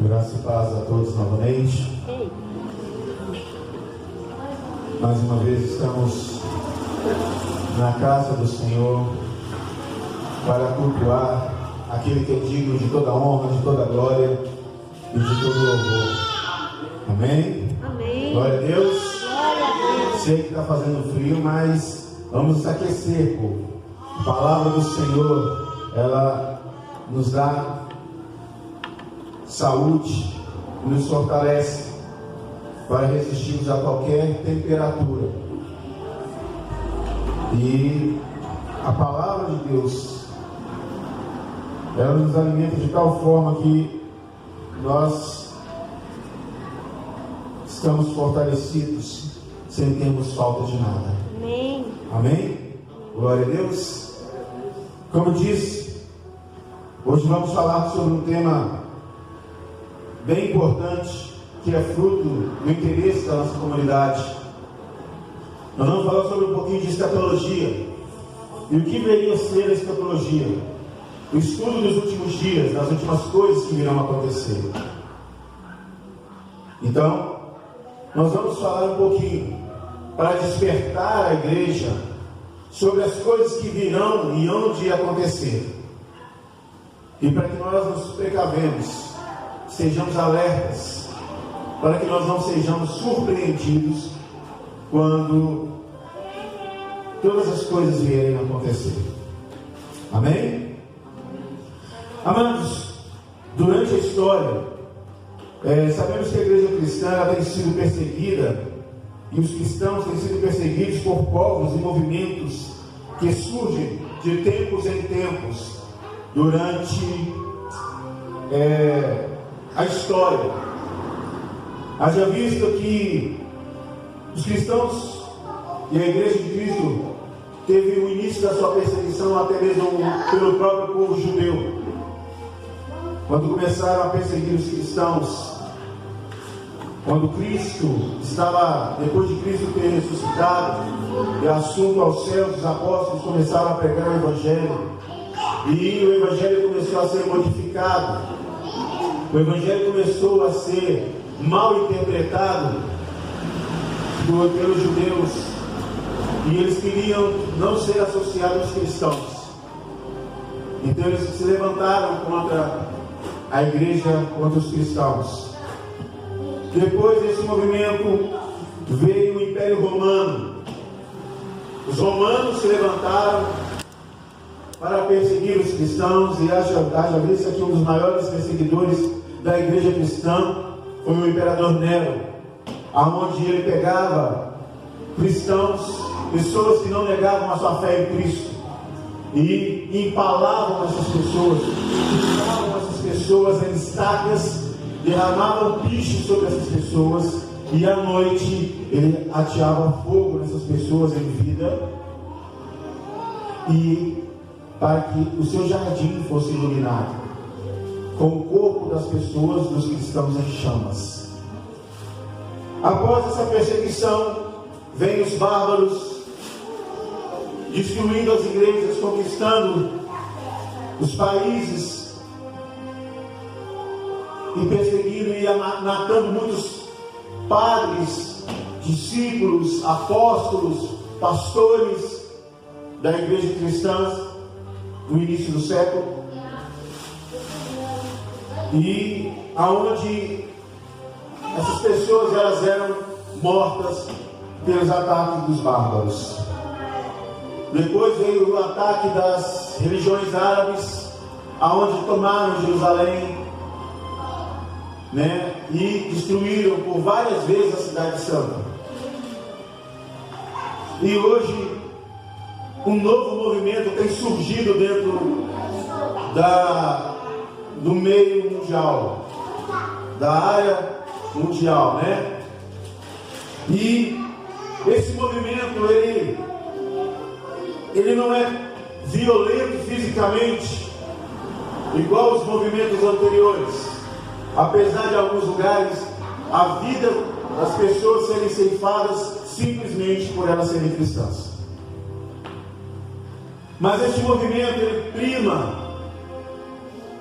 Graça e paz a todos novamente. Mais uma vez estamos na casa do Senhor para cultuar aquele que é digno de toda honra, de toda glória e de todo louvor. Amém? Amém. Glória a Deus. Glória a Deus. Sei que está fazendo frio, mas vamos nos aquecer, povo. A palavra do Senhor, ela nos dá saúde, nos fortalece para resistirmos a qualquer temperatura. E a palavra de Deus, ela nos alimenta de tal forma que nós estamos fortalecidos sem termos falta de nada. Amém. Amém? Glória a Deus. Como disse, hoje vamos falar sobre um tema bem importante, que é fruto do interesse da nossa comunidade. Nós vamos falar sobre um pouquinho de escatologia. E o que deveria ser a escatologia? O estudo dos últimos dias, das últimas coisas que virão acontecer. Então, nós vamos falar um pouquinho para despertar a igreja sobre as coisas que virão e hão de acontecer. E para que nós nos precavemos, sejamos alertas, para que nós não sejamos surpreendidos quando todas as coisas vierem a acontecer. Amém? Amados, durante a história, sabemos que a igreja cristã ela tem sido perseguida, e os cristãos têm sido perseguidos por povos e movimentos que surgem de tempos em tempos durante a história. Haja visto que os cristãos e a igreja de Cristo teve o início da sua perseguição até mesmo pelo próprio povo judeu, quando começaram a perseguir os cristãos. Quando Cristo estava, depois de Cristo ter ressuscitado e assunto aos céus, os apóstolos começaram a pregar o Evangelho, e o Evangelho começou a ser modificado, o Evangelho começou a ser mal interpretado pelos judeus, e eles queriam não ser associados aos cristãos. Então eles se levantaram contra a igreja, contra os cristãos. Depois desse movimento veio o Império Romano. Os romanos se levantaram para perseguir os cristãos, e haja visto que um dos maiores perseguidores da igreja cristã foi o Imperador Nero, aonde ele pegava cristãos, pessoas que não negavam a sua fé em Cristo, e empalavam essas pessoas, tiravam essas pessoas em estacas, derramavam piche sobre essas pessoas, e à noite ele ateava fogo nessas pessoas em vida, e para que o seu jardim fosse iluminado com o corpo das pessoas, dos cristãos em chamas. Após essa perseguição, vêm os bárbaros, destruindo as igrejas, conquistando os países, e perseguindo e matando muitos padres, discípulos, apóstolos, pastores da igreja cristã no início do século, e aonde essas pessoas elas eram mortas pelos ataques dos bárbaros. Depois veio o ataque das religiões árabes, aonde tomaram Jerusalém, e destruíram por várias vezes a cidade santa. E hoje um novo movimento tem surgido dentro do meio mundial, da área mundial, E esse movimento ele não é violento fisicamente igual os movimentos anteriores. Apesar de alguns lugares a vida das pessoas serem ceifadas simplesmente por elas serem cristãs. Mas este movimento ele prima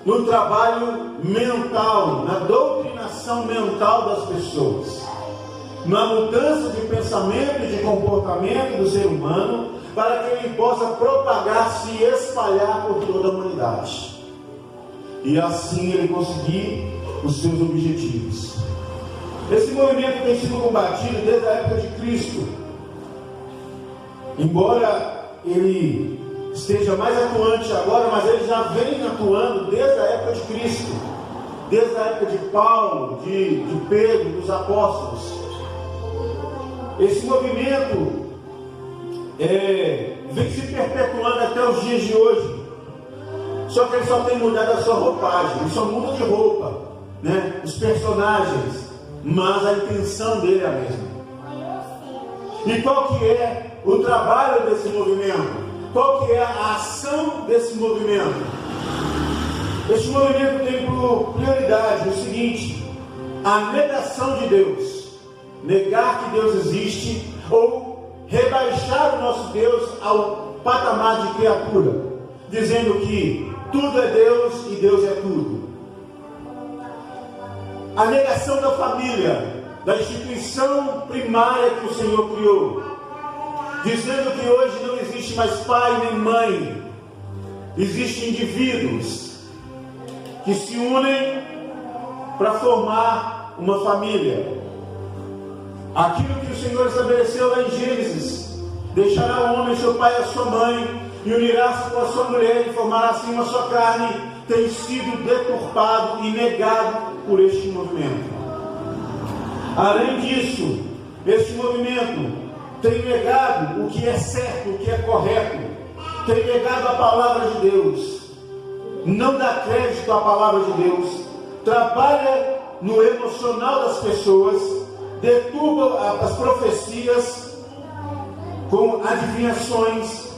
no trabalho mental, na doutrinação mental das pessoas, na mudança de pensamento e de comportamento do ser humano, para que ele possa propagar-se e espalhar por toda a humanidade. E assim ele conseguir os seus objetivos. Esse movimento tem sido combatido desde a época de Cristo. Embora ele esteja mais atuante agora, mas ele já vem atuando desde a época de Cristo, desde a época de Paulo, de Pedro, dos apóstolos. Esse movimento vem se perpetuando até os dias de hoje. Só que ele só tem mudado a sua roupagem, ele só muda de roupa, né? Os personagens, mas a intenção dele é a mesma. E qual que é o trabalho desse movimento? Qual que é a ação desse movimento? Este movimento tem por prioridade o seguinte: a negação de Deus. Negar que Deus existe, ou rebaixar o nosso Deus ao patamar de criatura, dizendo que tudo é Deus e Deus é tudo. A negação da família, da instituição primária que o Senhor criou, dizendo que hoje não existe mais pai nem mãe, existem indivíduos que se unem para formar uma família. Aquilo que o Senhor estabeleceu lá em Gênesis: deixará o homem seu pai e a sua mãe, e unirá-se com a sua mulher, e formará assim uma só carne, tem sido deturpado e negado por este movimento. Além disso, este movimento tem negado o que é certo, o que é correto, tem negado a palavra de Deus, não dá crédito à palavra de Deus, trabalha no emocional das pessoas, deturpa as profecias com adivinhações,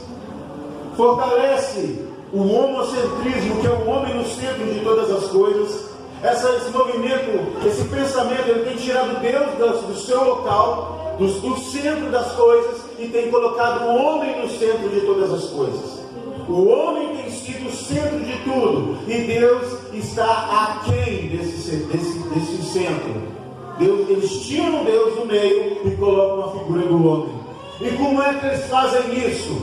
fortalece o homocentrismo, que é o homem no centro de todas as coisas. Esse movimento, esse pensamento, ele tem tirado Deus do seu local, do centro das coisas, e tem colocado o homem no centro de todas as coisas. O homem tem sido o centro de tudo, e Deus está aquém desse centro. Eles tiram Deus do meio e colocam a figura do homem. E como é que eles fazem isso?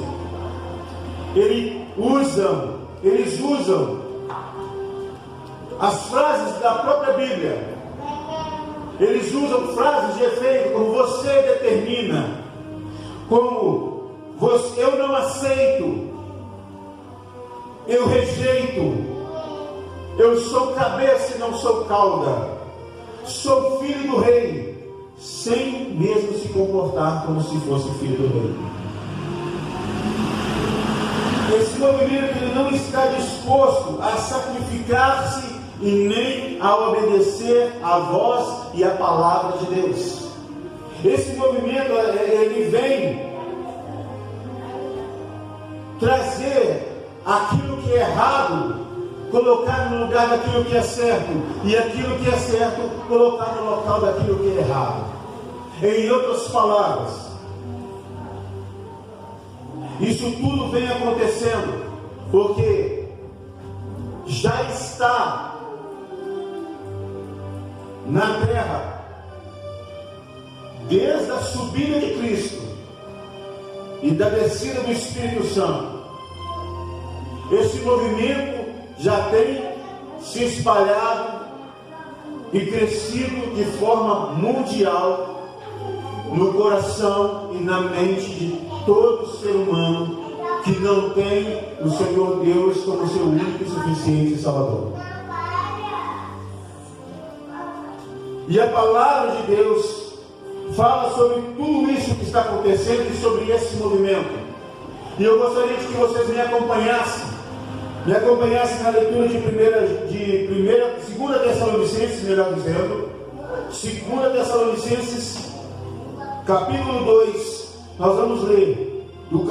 Eles usam as frases da própria Bíblia. Eles usam frases de efeito, como você determina, como eu não aceito, eu rejeito, eu sou cabeça e não sou cauda, sou filho do rei, sem mesmo se comportar como se fosse filho do rei. Esse movimento, ele não está disposto a sacrificar-se e nem a obedecer à voz e à palavra de Deus. Esse movimento, ele vem trazer aquilo que é errado, colocar no lugar daquilo que é certo, e aquilo que é certo, colocar no local daquilo que é errado. Em outras palavras, isso tudo vem acontecendo porque já está na terra, desde a subida de Cristo e da descida do Espírito Santo. Esse movimento já tem se espalhado e crescido de forma mundial no coração e na mente de todo ser humano que não tem o Senhor Deus como seu único e suficiente Salvador. E a palavra de Deus fala sobre tudo isso que está acontecendo e sobre esse movimento. E eu gostaria de que vocês me acompanhassem na leitura de 2 Tessalonicenses, melhor dizendo, 2 Tessalonicenses, capítulo 2, nós vamos ler do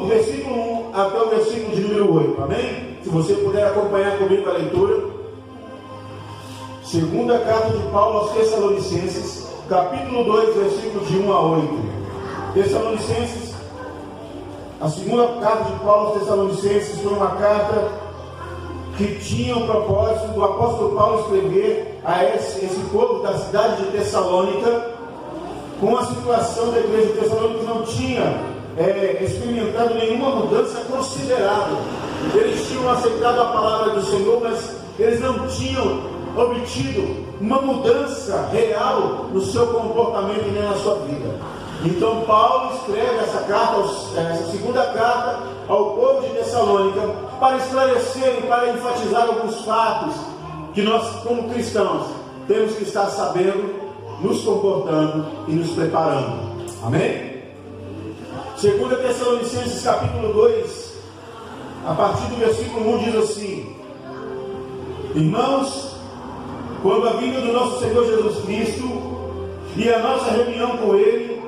versículo 1 até o versículo de número 8, amém? Se você puder acompanhar comigo a leitura. Segunda carta de Paulo aos Tessalonicenses, capítulo 2, versículos de 1 a 8. Tessalonicenses, a segunda carta de Paulo aos Tessalonicenses foi uma carta que tinha o propósito do apóstolo Paulo escrever a esse povo da cidade de Tessalônica, com a situação da igreja de Tessalônica que não tinha experimentado nenhuma mudança considerável. Eles tinham aceitado a palavra do Senhor, mas eles não tinham obtido uma mudança real no seu comportamento e nem na sua vida. Então Paulo escreve essa segunda carta ao povo de Tessalônica para esclarecer e para enfatizar alguns fatos que nós, como cristãos, temos que estar sabendo, nos comportando e nos preparando. Amém? 2 Tessalonicenses capítulo 2, a partir do versículo 1 diz assim: irmãos, quando a vinda do nosso Senhor Jesus Cristo e a nossa reunião com Ele,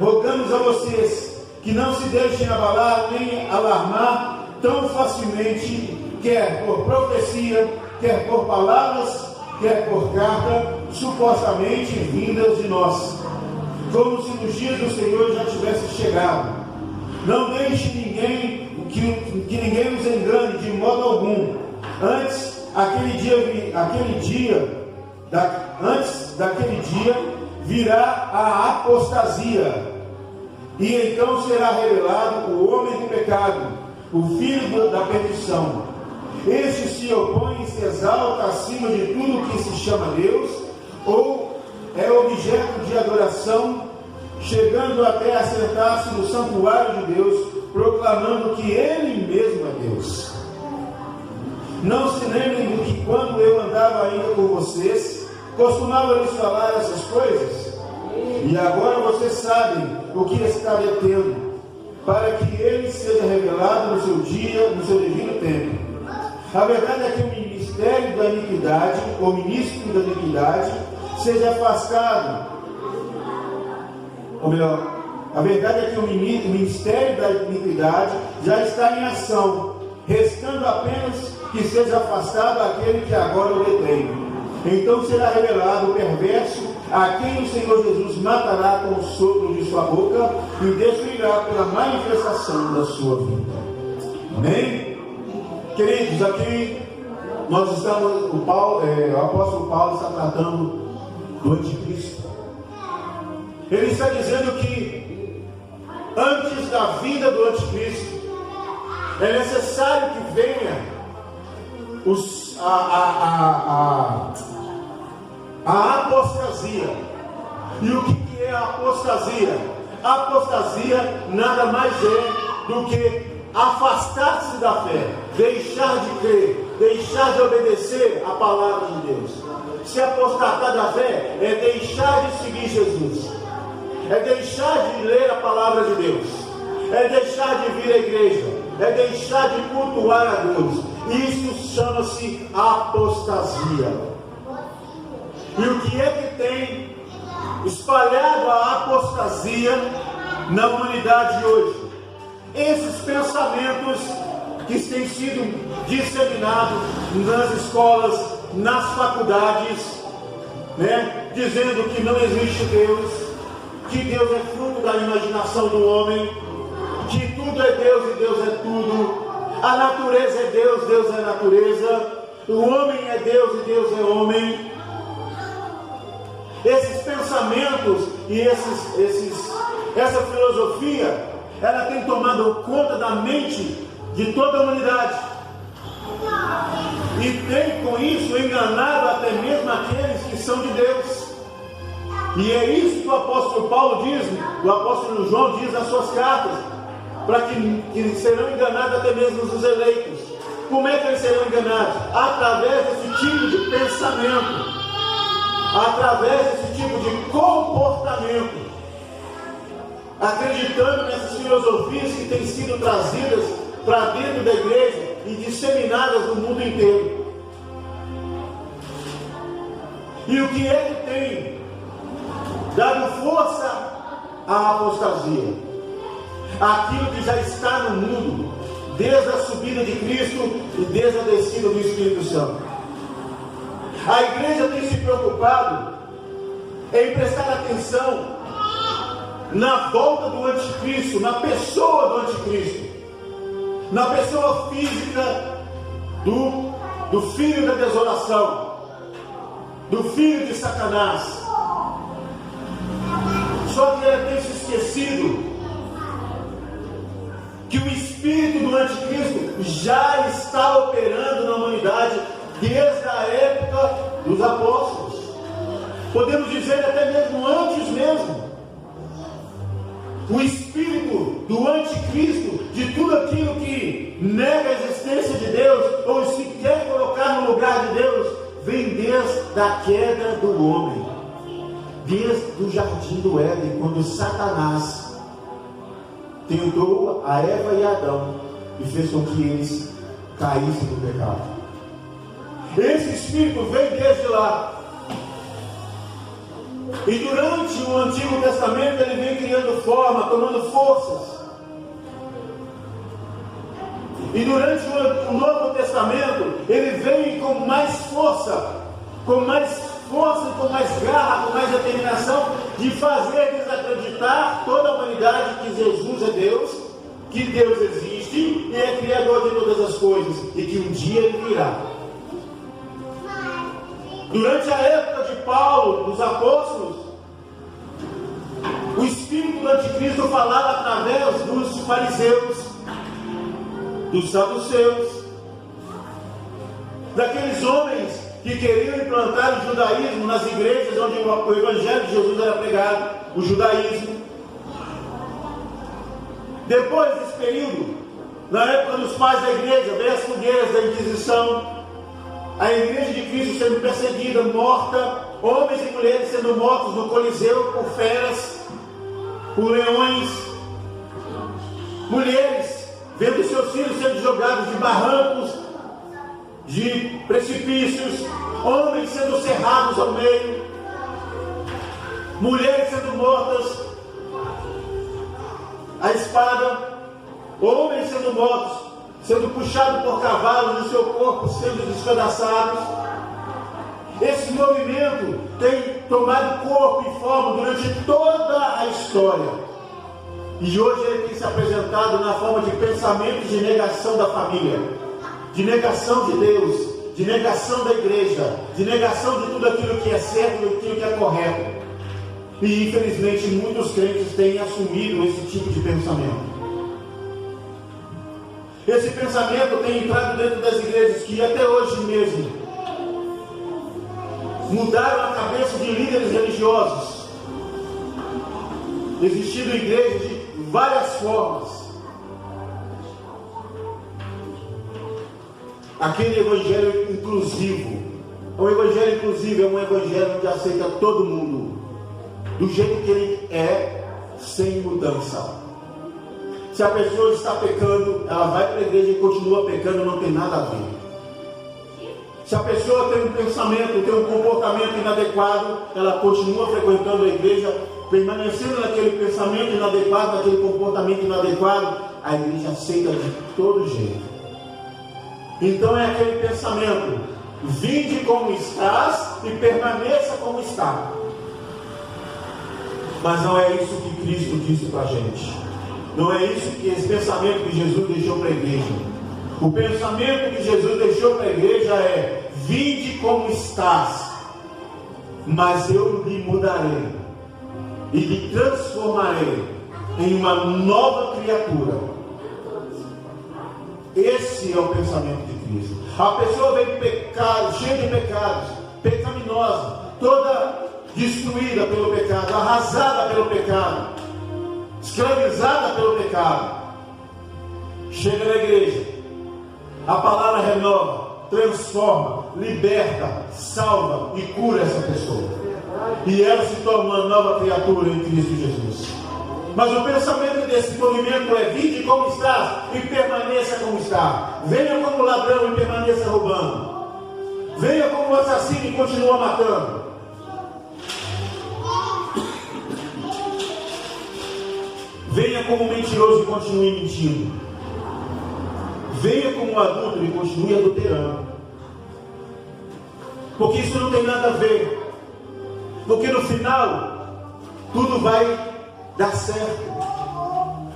rogamos a vocês que não se deixem abalar nem alarmar tão facilmente, quer por profecia, quer por palavras, quer por carta, supostamente vindas de nós, como se nos dias do Senhor já tivesse chegado. Não deixe que ninguém nos engane de modo algum. Antes daquele dia virá a apostasia, e então será revelado o homem do pecado, o filho da perdição. Este se opõe e se exalta acima de tudo que se chama Deus, ou é objeto de adoração, chegando até a sentar-se no santuário de Deus, proclamando que Ele mesmo é Deus. Não se lembrem do que quando eu andava ainda com vocês, costumava lhes falar essas coisas? E agora vocês sabem o que está detendo, para que Ele seja revelado no seu dia, no seu devido tempo. A verdade é que o ministério da iniquidade, o ministro da iniquidade, seja afastado. Ou melhor, a verdade é que o ministério da iniquidade já está em ação, restando apenas que seja afastado aquele que agora o detém. Então será revelado o perverso, a quem o Senhor Jesus matará com o sopro de sua boca e destruirá pela manifestação da sua vida. Amém? Queridos, aqui nós estamos, o apóstolo Paulo está tratando do anticristo. Ele está dizendo que antes da vinda do anticristo é necessário que venha a apostasia. E o que é a apostasia? A apostasia nada mais é do que afastar-se da fé, deixar de crer, deixar de obedecer a palavra de Deus. Se apostatar da fé é deixar de seguir Jesus, é deixar de ler a palavra de Deus, é deixar de vir à igreja, é deixar de cultuar a Deus. Isso chama-se apostasia. E o que é que tem espalhado a apostasia na humanidade de hoje? Esses pensamentos que têm sido disseminados nas escolas, nas faculdades, dizendo que não existe Deus, que Deus é fruto da imaginação do homem, que tudo é Deus e Deus é tudo, a natureza é Deus, Deus é natureza, o homem é Deus e Deus é homem. Esses pensamentos e essa filosofia, ela tem tomado conta da mente de toda a humanidade. E tem com isso enganado até mesmo aqueles que são de Deus. E é isso que o apóstolo Paulo diz, o apóstolo João diz nas suas cartas, para que serão enganados até mesmo os eleitos. Como é que eles serão enganados? Através desse tipo de pensamento, através desse tipo de comportamento, acreditando nessas filosofias que têm sido trazidas para dentro da igreja e disseminadas no mundo inteiro. E o que é que tem dado força à apostasia? Aquilo que já está no mundo, desde a subida de Cristo e desde a descida do Espírito Santo. A igreja tem se preocupado em prestar atenção na volta do anticristo, na pessoa do anticristo, na pessoa física do do filho da desolação, do filho de Satanás. Só que ele tem se esquecido que o espírito do anticristo já está operando na humanidade desde a época dos apóstolos. Podemos dizer até mesmo antes mesmo. O espírito do anticristo, de tudo aquilo que nega a existência de Deus ou se quer colocar no lugar de Deus, vem desde a queda do homem, desde o jardim do Éden, quando Satanás tentou a Eva e Adão e fez com que eles caíssem no pecado. Esse espírito vem desde lá. E durante o Antigo Testamento ele vem criando forma, tomando forças. E durante o Novo Testamento ele vem com mais força e com mais garra, com mais determinação, de fazer desacreditar toda a humanidade que Jesus é Deus, que Deus existe e é Criador de todas as coisas, e que um dia Ele virá. Durante a época de Paulo, dos apóstolos, o espírito do anticristo falava através dos fariseus, dos saduceus, daqueles homens que queriam implantar o judaísmo nas igrejas onde o evangelho de Jesus era pregado, o judaísmo. Depois desse período, na época dos pais da igreja, veio as fogueiras da Inquisição, a igreja de Cristo sendo perseguida, morta, homens e mulheres sendo mortos no Coliseu por feras, por leões, mulheres vendo seus filhos sendo jogados de barrancos, de precipícios, homens sendo cerrados ao meio, mulheres sendo mortas à espada, homens sendo mortos, sendo puxados por cavalos e seu corpo sendo despedaçados. Esse movimento tem tomado corpo e forma durante toda a história. E hoje ele tem se apresentado na forma de pensamentos de negação da família, de negação de Deus, de negação da igreja, de negação de tudo aquilo que é certo e aquilo que é correto. E infelizmente muitos crentes têm assumido esse tipo de pensamento. Esse pensamento tem entrado dentro das igrejas que até hoje mesmo mudaram a cabeça de líderes religiosos, existindo igrejas de várias formas. Aquele evangelho inclusivo. O evangelho inclusivo é um evangelho que aceita todo mundo, do jeito que ele é, sem mudança. Se a pessoa está pecando, ela vai para a igreja e continua pecando, não tem nada a ver. Se a pessoa tem um pensamento, tem um comportamento inadequado, ela continua frequentando a igreja, permanecendo naquele pensamento inadequado, naquele comportamento inadequado, a igreja aceita de todo jeito. Então é aquele pensamento: vinde como estás e permaneça como está. Mas não é isso que Cristo disse para a gente. Não é isso que esse pensamento que Jesus deixou para a igreja. O pensamento que Jesus deixou para a igreja é: vinde como estás, mas eu lhe mudarei e lhe transformarei em uma nova criatura. Esse é o pensamento de Cristo. A pessoa vem pecado, cheia de pecados, pecaminosa, toda destruída pelo pecado, arrasada pelo pecado, escravizada pelo pecado. Chega na igreja, a palavra renova, transforma, liberta, salva e cura essa pessoa. E ela se torna uma nova criatura em Cristo Jesus. Mas o pensamento desse movimento é: vinde como está e permaneça como está. Venha como ladrão e permaneça roubando. Venha como assassino e continua matando. Venha como mentiroso e continue mentindo. Venha como adulto e continue adulterando. Porque isso não tem nada a ver. Porque no final tudo vai dar certo.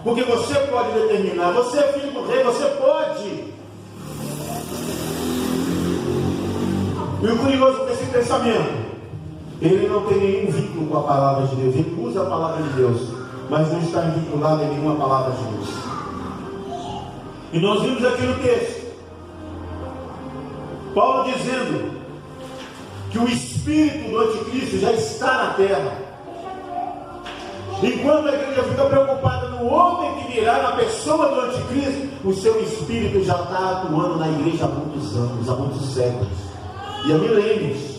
Porque você pode determinar. Você é filho do rei, você pode E o curioso desse pensamento, ele não tem nenhum vínculo com a palavra de Deus. Ele usa a palavra de Deus, mas não está vinculado em nenhuma palavra de Deus. E nós vimos aqui no texto Paulo dizendo que o espírito do anticristo já está na terra. Enquanto a igreja fica preocupada no homem que virá, na pessoa do anticristo, o seu espírito já está atuando na igreja há muitos anos, há muitos séculos e há milênios.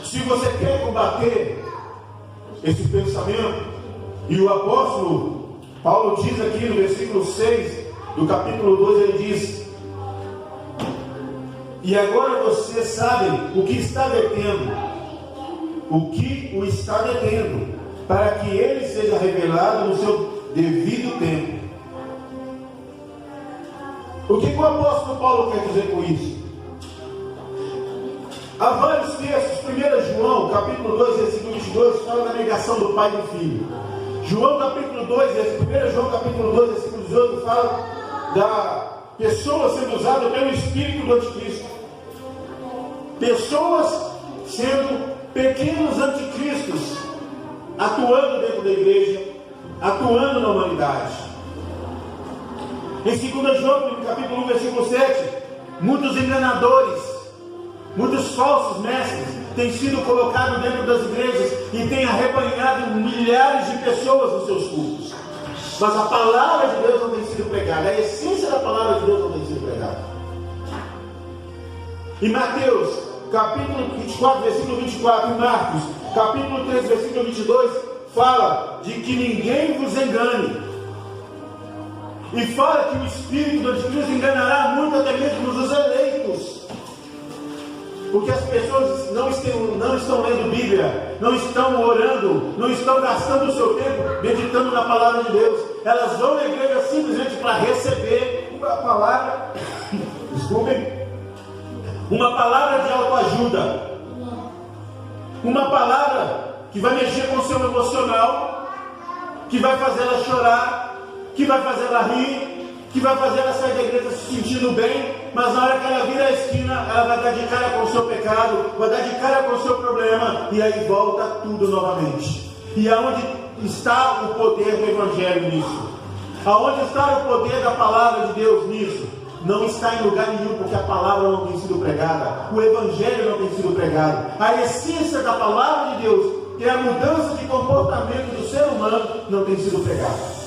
Se você quer combater esse pensamento, e o apóstolo Paulo diz aqui no versículo 6 do capítulo 2, ele diz: e agora você sabe o que está detendo, o que o está detendo, para que ele seja revelado no seu devido tempo. O que o apóstolo Paulo quer dizer com isso? Há vários textos. 1 João, capítulo 2, versículo 22, fala da negação do pai e do filho. João, capítulo 2, 1 João, capítulo 2, versículo 18, fala da pessoa sendo usada pelo espírito do anticristo. Pessoas sendo pequenos anticristos, atuando dentro da igreja, atuando na humanidade. Em 2 João, no capítulo 1, versículo 7, muitos enganadores, muitos falsos mestres têm sido colocados dentro das igrejas e têm arrebanhado milhares de pessoas nos seus cultos. Mas a palavra de Deus não tem sido pregada, a essência da palavra de Deus não tem sido pregada. Em Mateus, capítulo 24, versículo 24, em Marcos, capítulo 3, versículo 22, fala de que ninguém vos engane. E fala que o espírito do anticristo enganará muito, até mesmo os eleitos. Porque as pessoas não estão lendo Bíblia, não estão orando, não estão gastando o seu tempo meditando na palavra de Deus. Elas vão na igreja simplesmente para receber uma palavra, desculpem, uma palavra de autoajuda, uma palavra que vai mexer com o seu emocional, que vai fazer ela chorar, que vai fazer ela rir, que vai fazer ela sair da igreja se sentindo bem, mas na hora que ela vira a esquina, ela vai dar de cara com o seu pecado, vai dar de cara com o seu problema, e aí volta tudo novamente. E aonde está o poder do Evangelho nisso? Aonde está o poder da palavra de Deus nisso? Não está em lugar nenhum, porque a palavra não tem sido pregada, o Evangelho não tem sido pregado. A essência da palavra de Deus, que é a mudança de comportamento do ser humano, não tem sido pregada.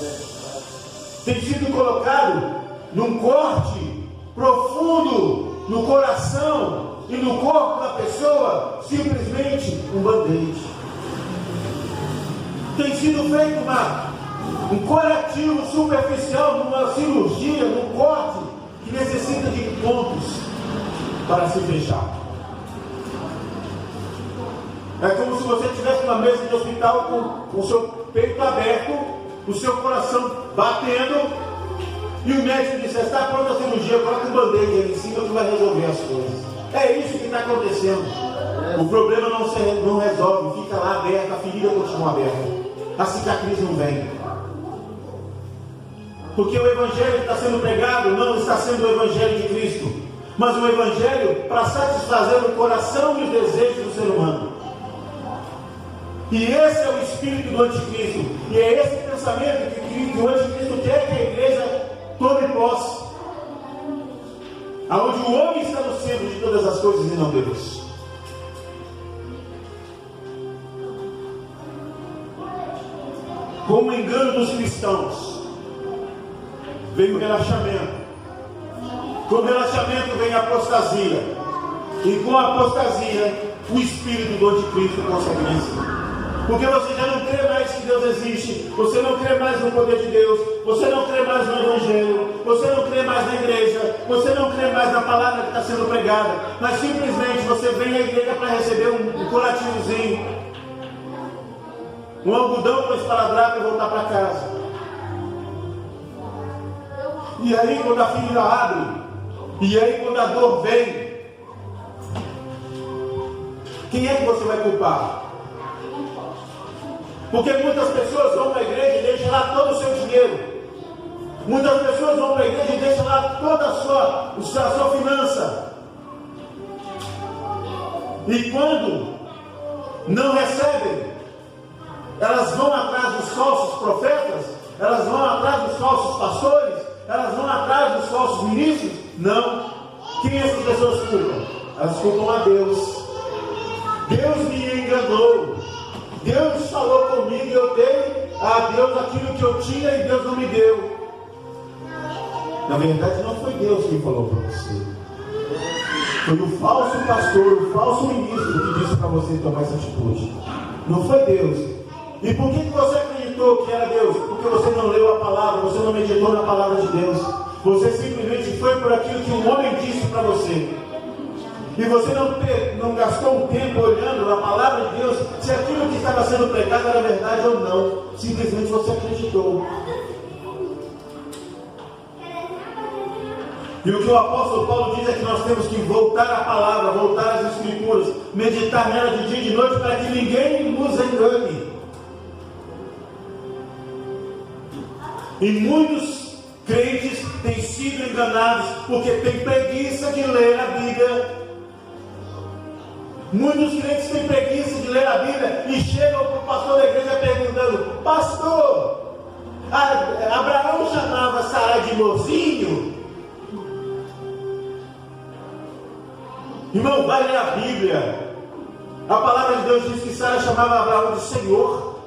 Tem sido colocado num corte profundo no coração e no corpo da pessoa, simplesmente um band-aid. Tem sido feito um curativo superficial, numa cirurgia, num corte que necessita de pontos para se fechar. É como se você estivesse numa mesa de hospital com o seu peito aberto, o seu coração batendo, e o médico disse: está pronta a cirurgia, coloca um band-aid ali em cima que vai resolver as coisas. É isso que está acontecendo. O problema não resolve, fica lá aberto, a ferida continua aberta, a cicatriz não vem. Porque o Evangelho que está sendo pregado não está sendo o Evangelho de Cristo, mas o Evangelho para satisfazer o coração e os desejos do ser humano. E esse é o espírito do anticristo. E é esse pensamento que o anticristo quer que a igreja tome posse. Aonde o homem está no centro de todas as coisas e não Deus. Com o engano dos cristãos, vem o relaxamento. Com o relaxamento vem a apostasia. E com a apostasia, o espírito do anticristo consegue vencer. Porque você já não crê mais que Deus existe, você não crê mais no poder de Deus, você não crê mais no Evangelho, você não crê mais na igreja, você não crê mais na palavra que está sendo pregada, mas simplesmente você vem à igreja para receber um curativozinho, um algodão para esparadrapo e voltar para casa. E aí quando a ferida abre, e aí quando a dor vem, quem é que você vai culpar? Porque muitas pessoas vão para a igreja e deixam lá todo o seu dinheiro. Muitas pessoas vão para a igreja e deixam lá toda a sua finança. E quando não recebem, elas vão atrás dos falsos profetas, elas vão atrás dos falsos pastores, elas vão atrás dos falsos ministros? Não. Quem essas pessoas culpam? Elas culpam a Deus. Deus me enganou. Deus falou comigo e eu dei a Deus aquilo que eu tinha e Deus não me deu. Na verdade, não foi Deus quem falou para você. Foi o falso pastor, o falso ministro que disse para você tomar essa atitude. Não foi Deus. E por que você acreditou que era Deus? Porque você não leu a palavra, você não meditou na palavra de Deus. Você simplesmente foi por aquilo que um homem disse para você. E você não gastou um tempo olhando na palavra de Deus se aquilo que estava sendo pregado era verdade ou não. Simplesmente você acreditou. E o que o apóstolo Paulo diz é que nós temos que voltar à palavra, voltar às escrituras, meditar nela de dia e de noite para que ninguém nos engane. E muitos crentes têm sido enganados porque têm preguiça de ler a Bíblia. Muitos crentes têm preguiça de ler a Bíblia e chegam para o pastor da igreja perguntando: pastor, Abraão chamava Sara de mocinho? Irmão, vai ler a Bíblia. A palavra de Deus diz que Sara chamava Abraão de Senhor.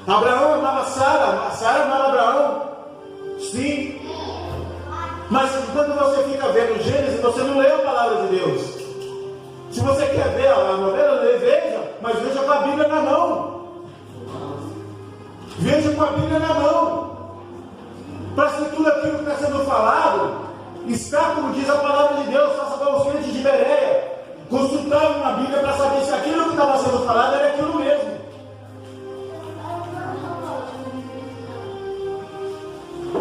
Abraão amava Sara, Sara amava Abraão. Sim. Mas quando você fica vendo Gênesis, você não lê a palavra de Deus. Se você quer ver a novela, veja, mas veja com a Bíblia na mão. Veja com a Bíblia na mão. Para que tudo aquilo que está sendo falado está, como diz a palavra de Deus, faça para os crentes de Bereia. Consultavam na Bíblia para saber se aquilo que estava sendo falado era aquilo mesmo.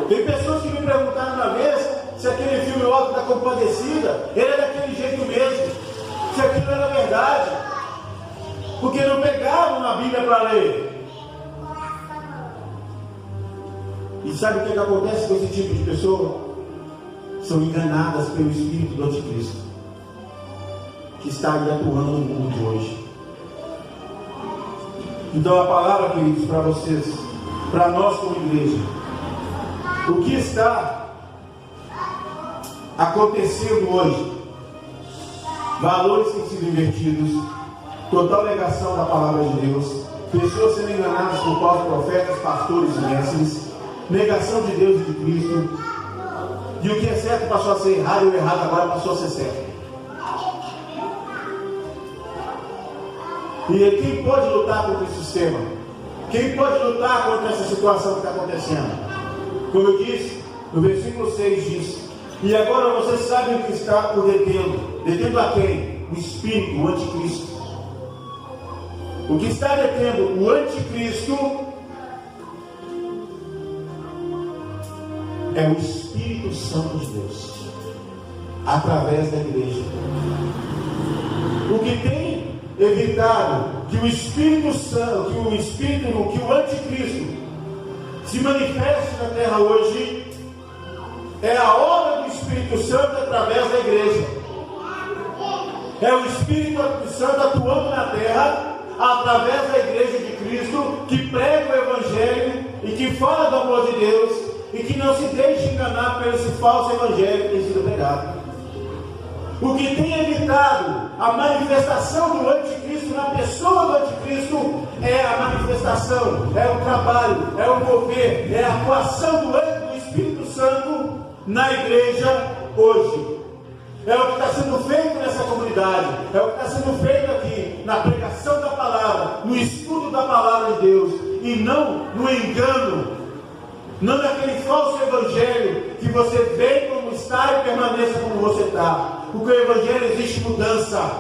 Tem pessoas que me perguntaram uma vez se aquele filme O Auto da Compadecida era daquele jeito mesmo, se aquilo era verdade, porque não pegavam na Bíblia para ler. E sabe o que acontece com esse tipo de pessoa? São enganadas pelo espírito do anticristo, que está aí atuando no mundo de hoje. Então a palavra, queridos, para vocês, para nós como igreja, o que está acontecendo hoje? Valores têm sido invertidos, total negação da palavra de Deus, pessoas sendo enganadas por falsos profetas, pastores e mestres, negação de Deus e de Cristo, e o que é certo passou a ser errado e o errado agora passou a ser certo. E quem pode lutar contra esse sistema? Quem pode lutar contra essa situação que está acontecendo? Como eu disse, no versículo 6 diz: e agora vocês sabem o que está o detendo. Detendo a quem? O Espírito, o Anticristo. O que está detendo o Anticristo é o Espírito Santo de Deus, através da igreja. O que tem evitado que o Espírito Santo, que o Anticristo se manifeste na terra hoje, é a obra do Espírito Santo através da igreja. É o Espírito Santo atuando na terra através da igreja de Cristo, que prega o Evangelho e que fala do amor de Deus e que não se deixe enganar por esse falso Evangelho que tem sido pregado. O que tem evitado a manifestação do Anticristo na pessoa do Anticristo é a manifestação, é o trabalho, é o mover, é a atuação do Espírito Santo na igreja hoje. É o que está sendo feito nessa comunidade, é o que está sendo feito aqui, na pregação da palavra, no estudo da palavra de Deus, e não no engano, não naquele falso evangelho que você vem como está e permaneça como você está. Porque o evangelho existe mudança.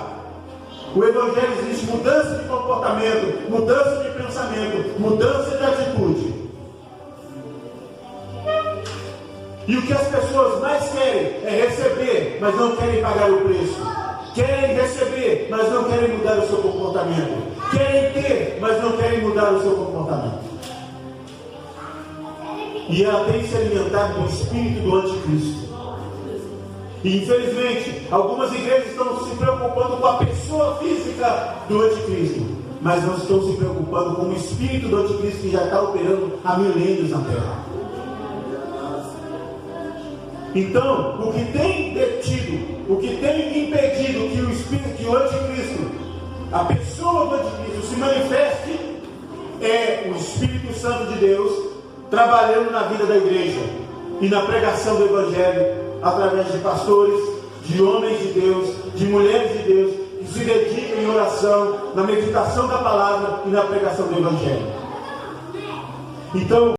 O evangelho existe mudança de comportamento, mudança de pensamento, mudança de atitude. E o que as pessoas mais querem é receber, mas não querem pagar o preço. Querem receber, mas não querem mudar o seu comportamento. Querem ter, mas não querem mudar o seu comportamento. E ela tem se alimentado do espírito do anticristo. E infelizmente, algumas igrejas estão se preocupando com a pessoa física do anticristo, mas não estão se preocupando com o espírito do anticristo que já está operando há milênios na terra. Então, o que tem detido, o que tem impedido que o espírito, que o anticristo, a pessoa do anticristo se manifeste, é o Espírito Santo de Deus trabalhando na vida da igreja e na pregação do Evangelho, através de pastores, de homens de Deus, de mulheres de Deus, que se dedicam em oração, na meditação da palavra e na pregação do Evangelho. Então,